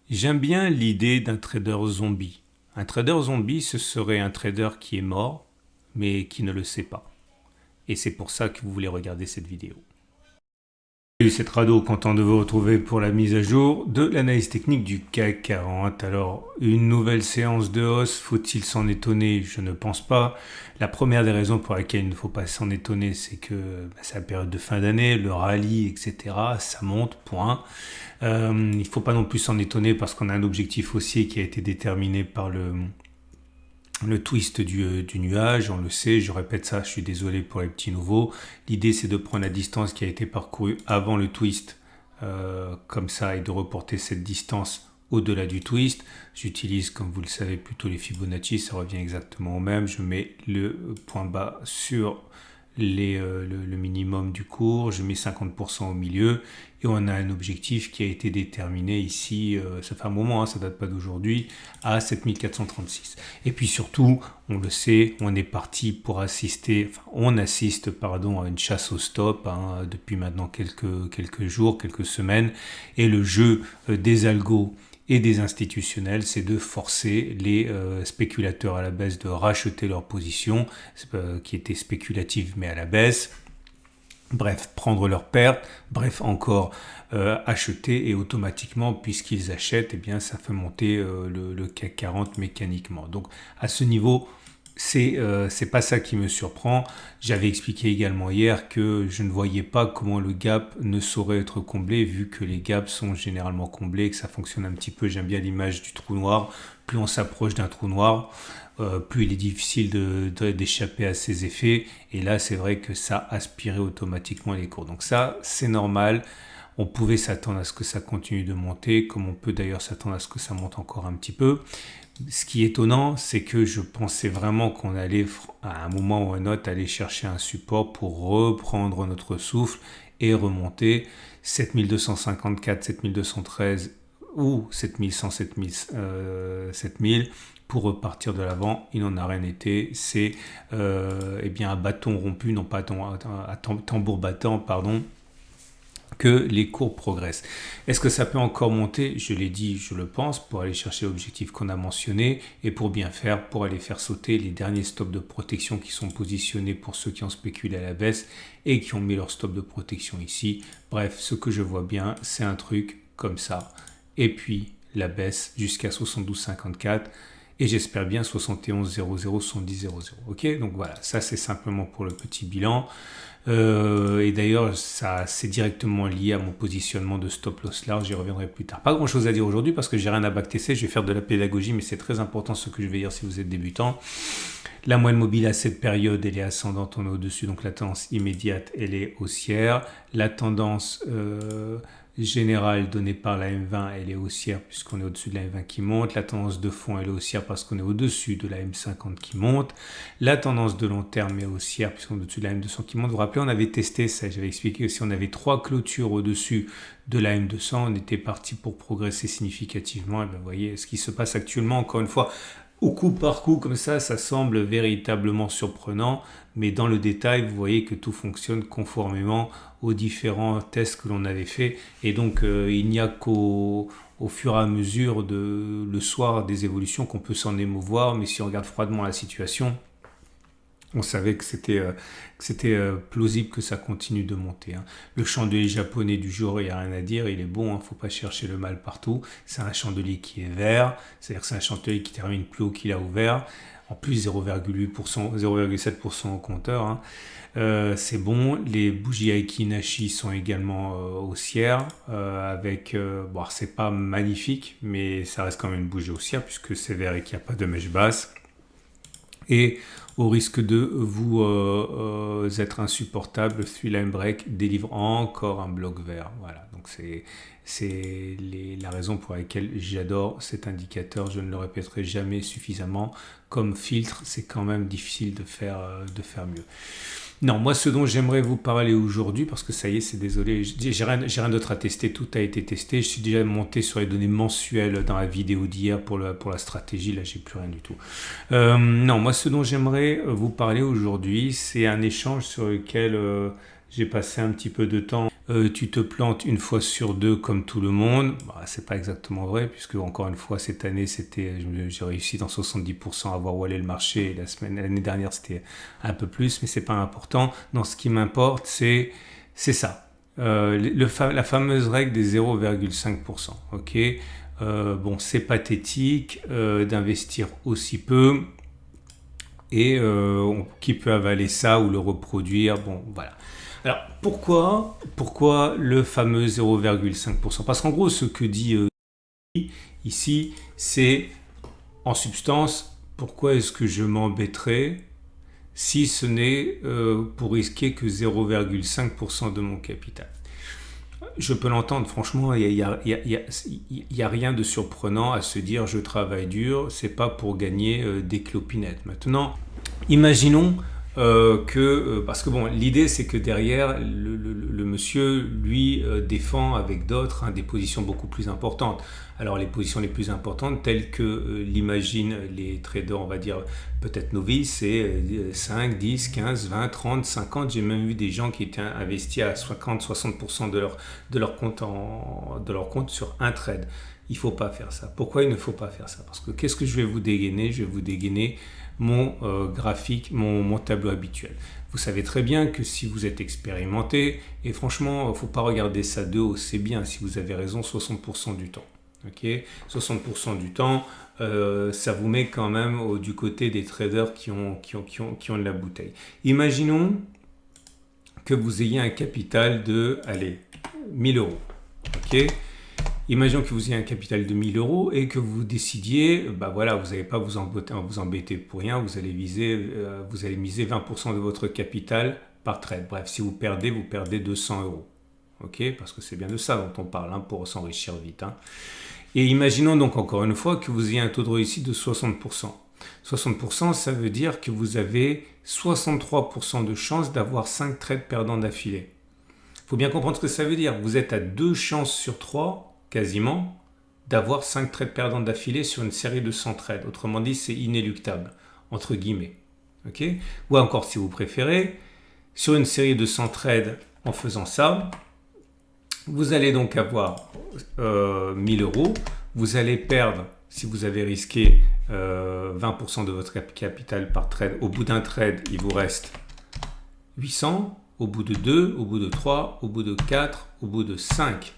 J'aime bien l'idée d'un trader zombie. Un trader zombie, ce serait un trader qui est mort, mais qui ne le sait pas. Et c'est pour ça que vous voulez regarder cette vidéo. Salut, c'est Rado, content de vous retrouver pour la mise à jour de l'analyse technique du CAC 40. Alors, une nouvelle séance de hausse, faut-il s'en étonner? Je ne pense pas. La première des raisons pour laquelle il ne faut pas s'en étonner, c'est que c'est la période de fin d'année, le rallye, etc. Ça monte, point. Il ne faut pas non plus s'en étonner parce qu'on a un objectif haussier qui a été déterminé par le twist du nuage, on le sait, je répète ça, je suis désolé pour les petits nouveaux. L'idée c'est de prendre la distance qui a été parcourue avant le twist, comme ça, et de reporter cette distance au-delà du twist. J'utilise, comme vous le savez, plutôt les Fibonacci, ça revient exactement au même. Je mets le point bas sur le minimum du cours, je mets 50% au milieu et on a un objectif qui a été déterminé ici, ça fait un moment, hein, ça date pas d'aujourd'hui, à 7436. Et puis surtout, on le sait, on est parti pour assister, enfin on assiste pardon, à une chasse au stop hein, depuis maintenant quelques jours, quelques semaines, et le jeu des algos et des institutionnels, c'est de forcer les spéculateurs à la baisse de racheter leurs positions, qui étaient spéculatives mais à la baisse. Bref, prendre leurs pertes, bref encore acheter et automatiquement, puisqu'ils achètent, eh bien ça fait monter le CAC 40 mécaniquement. Donc à ce niveau, c'est pas ça qui me surprend. J'avais expliqué également hier que je ne voyais pas comment le gap ne saurait être comblé vu que les gaps sont généralement comblés et que ça fonctionne un petit peu. J'aime bien l'image du trou noir. Plus on s'approche d'un trou noir, plus il est difficile d'échapper à ses effets. Et là, c'est vrai que ça aspirait automatiquement les cours. Donc ça, c'est normal. On pouvait s'attendre à ce que ça continue de monter, comme on peut d'ailleurs s'attendre à ce que ça monte encore un petit peu. Ce qui est étonnant, c'est que je pensais vraiment qu'on allait, à un moment ou à un autre, aller chercher un support pour reprendre notre souffle et remonter 7254, 7213 ou 7100, 7000 pour repartir de l'avant. Il n'en a rien été. C'est eh bien un bâton rompu, non pas un tambour battant, pardon, que les cours progressent. Est-ce que ça peut encore monter? Je l'ai dit, je le pense, pour aller chercher l'objectif qu'on a mentionné et pour bien faire, pour aller faire sauter les derniers stops de protection qui sont positionnés pour ceux qui ont spéculé à la baisse et qui ont mis leur stop de protection ici. Bref, ce que je vois bien, c'est un truc comme ça. Et puis la baisse jusqu'à 72,54 et j'espère bien 71,00, 70,00. Ok, donc voilà, ça c'est simplement pour le petit bilan. Et d'ailleurs, ça c'est directement lié à mon positionnement de stop loss large, j'y reviendrai plus tard. Pas grand chose à dire aujourd'hui parce que j'ai rien à backtester, je vais faire de la pédagogie, mais c'est très important ce que je vais dire si vous êtes débutant. La moyenne mobile à cette période, elle est ascendante, on est au-dessus, donc la tendance immédiate, elle est haussière. La tendance générale donnée par la M20, elle est haussière puisqu'on est au-dessus de la M20 qui monte. La tendance de fond, elle est haussière parce qu'on est au-dessus de la M50 qui monte. La tendance de long terme est haussière puisqu'on est au-dessus de la M200 qui monte. Vous vous rappelez, on avait testé ça, j'avais expliqué que si on avait 3 clôtures au-dessus de la M200, on était parti pour progresser significativement. Et bien, vous voyez ce qui se passe actuellement, encore une fois, au coup par coup comme ça semble véritablement surprenant, mais dans le détail, vous voyez que tout fonctionne conformément aux différents tests que l'on avait fait. Et donc, il n'y a qu'au fur et à mesure le soir des évolutions qu'on peut s'en émouvoir, mais si on regarde froidement la situation, on savait que c'était plausible que ça continue de monter. Hein. Le chandelier japonais du jour, il n'y a rien à dire, il est bon, il ne faut pas chercher le mal partout. C'est un chandelier qui est vert, c'est-à-dire que c'est un chandelier qui termine plus haut qu'il a ouvert. En plus, 0,8%, 0,7% au compteur. Hein. C'est bon. Les bougies Aiki Nashi sont également haussières. Bon, c'est pas magnifique, mais ça reste quand même une bougie haussière puisque c'est vert et qu'il n'y a pas de mèche basse. Et au risque de vous être insupportable, Three-Line Break délivre encore un bloc vert. Voilà, donc c'est la raison pour laquelle j'adore cet indicateur. Je ne le répéterai jamais suffisamment. Comme filtre, c'est quand même difficile de faire mieux. Non, moi, ce dont j'aimerais vous parler aujourd'hui, parce que ça y est, c'est désolé, j'ai rien d'autre à tester, tout a été testé. Je suis déjà monté sur les données mensuelles dans la vidéo d'hier pour la stratégie, là, j'ai plus rien du tout. Non, moi, ce dont j'aimerais vous parler aujourd'hui, c'est un échange sur lequel j'ai passé un petit peu de temps. Tu te plantes une fois sur deux comme tout le monde. Bah, c'est pas exactement vrai, puisque encore une fois, cette année, j'ai réussi dans 70% à voir où allait le marché. L'année dernière, c'était un peu plus, mais c'est pas important. Non, ce qui m'importe, c'est ça. La fameuse règle des 0,5%. Ok. Bon, c'est pathétique d'investir aussi peu. Et qui peut avaler ça ou le reproduire. Bon, voilà. Alors, pourquoi le fameux 0,5%? Parce qu'en gros, ce que dit ici, c'est en substance, pourquoi est-ce que je m'embêterais si ce n'est pour risquer que 0,5% de mon capital? Je peux l'entendre, franchement, il n'y a rien de surprenant à se dire je travaille dur, c'est pas pour gagner des clopinettes. Maintenant, imaginons parce que bon, l'idée c'est que derrière, le monsieur, lui, défend avec d'autres des positions beaucoup plus importantes. Alors les positions les plus importantes, telles que l'imaginent les traders, on va dire peut-être novices, c'est 5, 10, 15, 20, 30, 50. J'ai même vu des gens qui étaient investis à 50-60% de leur compte sur un trade. Il ne faut pas faire ça. Pourquoi il ne faut pas faire ça? Parce que qu'est-ce que je vais vous dégainer? Je vais vous dégainer mon graphique, mon tableau habituel. Vous savez très bien que si vous êtes expérimenté, et franchement, il ne faut pas regarder ça de haut, c'est bien si vous avez raison 60% du temps. Okay, 60% du temps, ça vous met quand même du côté des traders qui ont de la bouteille. Imaginons que vous ayez un capital de, allez, 1000 euros. Okay, imaginons que vous ayez un capital de 1000 euros et que vous décidiez, bah voilà, vous n'allez pas vous embêter pour rien, vous allez miser 20% de votre capital par trade. Bref, si vous perdez 200 euros. Okay, parce que c'est bien de ça dont on parle pour s'enrichir vite. Et imaginons donc encore une fois que vous ayez un taux de réussite de 60%. 60%, ça veut dire que vous avez 63% de chances d'avoir 5 trades perdants d'affilée. Il faut bien comprendre ce que ça veut dire. Vous êtes à 2 chances sur 3, quasiment, d'avoir 5 trades perdants d'affilée sur une série de 100 trades. Autrement dit, c'est inéluctable, entre guillemets. Okay, ou encore, si vous préférez, sur une série de 100 trades en faisant ça, vous allez donc avoir 1000 euros. Vous allez perdre, si vous avez risqué 20% de votre capital par trade. Au bout d'un trade, il vous reste 800. Au bout de 2, au bout de 3, au bout de 4, au bout de 5.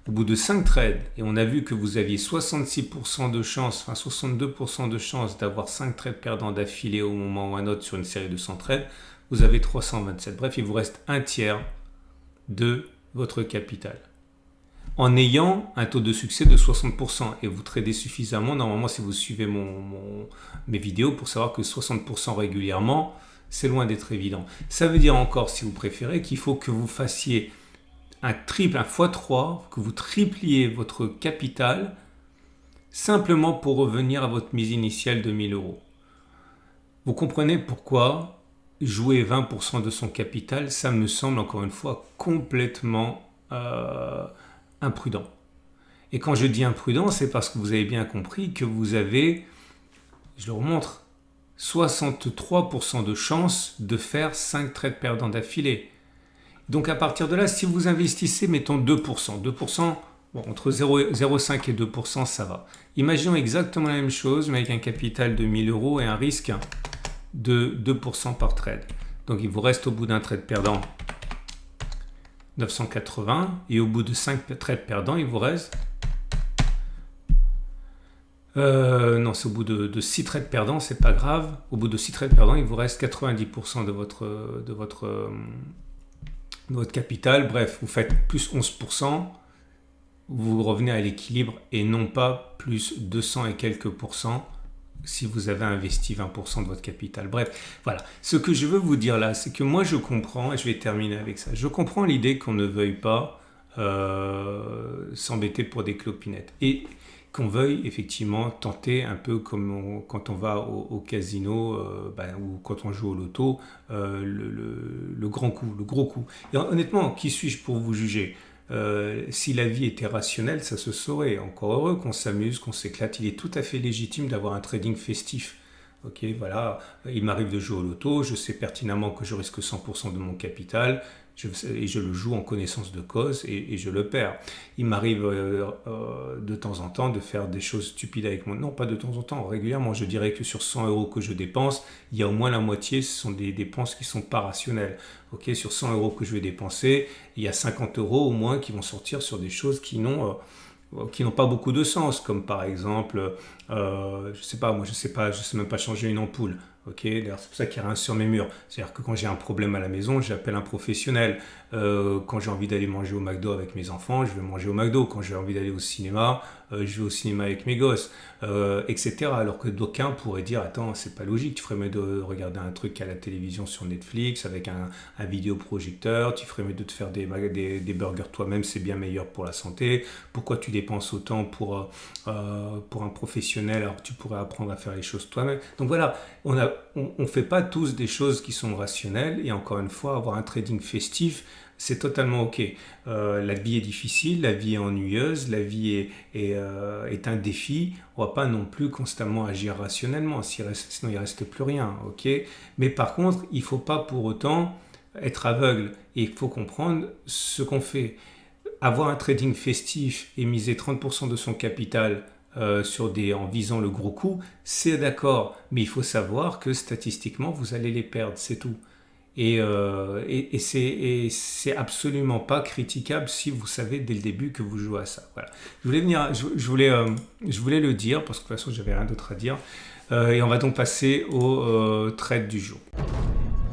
Au bout de 5 trades, et on a vu que vous aviez 66% de chance, 62% de chance d'avoir 5 trades perdants d'affilée au moment où un autre sur une série de 100 trades, vous avez 327. Bref, il vous reste un tiers de votre capital. En ayant un taux de succès de 60%, et vous tradez suffisamment, normalement si vous suivez mes vidéos, pour savoir que 60% régulièrement, c'est loin d'être évident. Ça veut dire encore, si vous préférez, qu'il faut que vous fassiez un x3, que vous tripliez votre capital, simplement pour revenir à votre mise initiale de 1000 euros. Vous comprenez pourquoi jouer 20% de son capital, ça me semble encore une fois complètement imprudent. Et quand je dis imprudent, c'est parce que vous avez bien compris que vous avez, je le remontre, 63% de chances de faire 5 trades perdants d'affilée. Donc à partir de là, si vous investissez, mettons 2%, bon, entre 0,5 et 2%, ça va. Imaginons exactement la même chose, mais avec un capital de 1000 euros et un risque de 2% par trade. Donc il vous reste au bout d'un trade perdant 980 et au bout de 5 trades perdants, il vous reste... non, c'est au bout de 6 trades perdants, c'est pas grave. Au bout de 6 trades perdants, il vous reste 90% de votre capital. Bref, vous faites plus 11%, vous revenez à l'équilibre et non pas plus 200 et quelques pourcents si vous avez investi 20% de votre capital. Bref, voilà. Ce que je veux vous dire là, c'est que moi je comprends, et je vais terminer avec ça, je comprends l'idée qu'on ne veuille pas s'embêter pour des clopinettes. Et qu'on veuille effectivement tenter un peu comme quand on va au casino ou quand on joue au loto, le grand coup, le gros coup. Et honnêtement, qui suis-je pour vous juger? Si la vie était rationnelle, ça se saurait. Encore heureux qu'on s'amuse, qu'on s'éclate. Il est tout à fait légitime d'avoir un trading festif. Ok, voilà, il m'arrive de jouer au loto, je sais pertinemment que je risque 100% de mon capital, et je le joue en connaissance de cause et je le perds. Il m'arrive de temps en temps de faire des choses stupides avec mon... Non, pas de temps en temps, régulièrement. Je dirais que sur 100 euros que je dépense, il y a au moins la moitié, ce sont des dépenses qui ne sont pas rationnelles. Okay, sur 100 euros que je vais dépenser, il y a 50 euros au moins qui vont sortir sur des choses qui n'ont pas beaucoup de sens, comme par exemple, je sais même pas changer une ampoule. Ok, d'ailleurs c'est pour ça qu'il n'y a rien sur mes murs. C'est-à-dire que quand j'ai un problème à la maison, j'appelle un professionnel. Quand j'ai envie d'aller manger au McDo avec mes enfants, je vais manger au McDo. Quand j'ai envie d'aller au cinéma, je vais au cinéma avec mes gosses, etc. Alors que d'aucuns pourraient dire, attends, c'est pas logique, tu ferais mieux de regarder un truc à la télévision sur Netflix avec un vidéoprojecteur, tu ferais mieux de te faire des burgers toi-même, c'est bien meilleur pour la santé. Pourquoi tu dépenses autant pour un professionnel alors que tu pourrais apprendre à faire les choses toi-même? Donc voilà, on ne fait pas tous des choses qui sont rationnelles, et encore une fois, avoir un trading festif, c'est totalement ok. La vie est difficile, la vie est ennuyeuse, la vie est un défi. On ne va pas non plus constamment agir rationnellement, sinon il ne reste plus rien. Okay, mais par contre, il ne faut pas pour autant être aveugle, et il faut comprendre ce qu'on fait. Avoir un trading festif et miser 30% de son capital en visant le gros coup, c'est d'accord, mais il faut savoir que statistiquement, vous allez les perdre, c'est tout. Et c'est absolument pas critiquable si vous savez dès le début que vous jouez à ça. Voilà. Je voulais le dire parce que de toute façon, j'avais rien d'autre à dire. Et on va donc passer au trade du jour.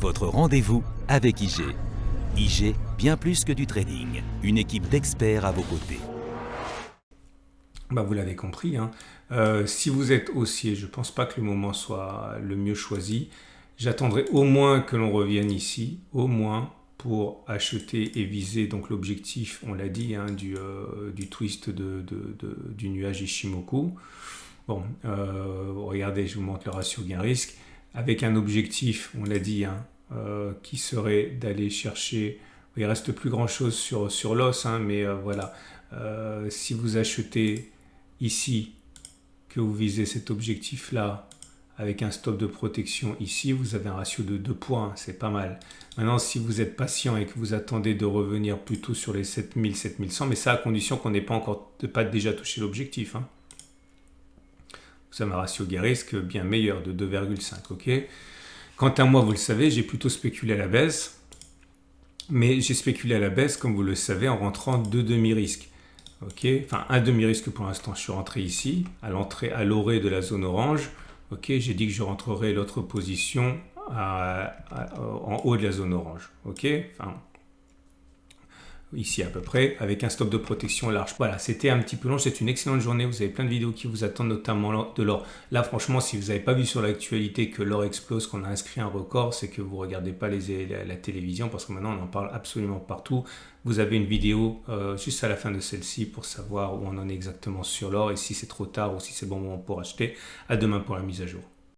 Votre rendez-vous avec IG. IG, bien plus que du trading. Une équipe d'experts à vos côtés. Bah, vous l'avez compris, hein. Si vous êtes haussier, je ne pense pas que le moment soit le mieux choisi. J'attendrai au moins que l'on revienne ici, au moins pour acheter et viser donc l'objectif, on l'a dit, hein, du twist du nuage Ishimoku. Bon, regardez, je vous montre le ratio gain-risque, avec un objectif, on l'a dit, hein, qui serait d'aller chercher, il ne reste plus grand-chose sur l'os, hein, mais voilà, si vous achetez ici, que vous visez cet objectif-là, avec un stop de protection ici, vous avez un ratio de 2 points, c'est pas mal. Maintenant, si vous êtes patient et que vous attendez de revenir plutôt sur les 7000, 7100, mais ça à condition qu'on n'ait pas déjà touché l'objectif, hein. Vous avez un ratio gain-risque bien meilleur de 2,5, ok. Quant à moi, vous le savez, j'ai plutôt spéculé à la baisse, mais j'ai spéculé à la baisse, comme vous le savez, en rentrant 2 demi-risques. Okay. Enfin, un demi-risque pour l'instant, je suis rentré ici, à l'orée de la zone orange. Okay. J'ai dit que je rentrerai l'autre position en haut de la zone orange. Okay. Enfin, ici à peu près, avec un stop de protection large. Voilà, c'était un petit peu long, c'est une excellente journée, vous avez plein de vidéos qui vous attendent, notamment de l'or. Là, franchement, si vous n'avez pas vu sur l'actualité que l'or explose, qu'on a inscrit un record, c'est que vous ne regardez pas la télévision, parce que maintenant, on en parle absolument partout. Vous avez une vidéo juste à la fin de celle-ci pour savoir où on en est exactement sur l'or, et si c'est trop tard ou si c'est bon moment pour acheter. À demain pour la mise à jour.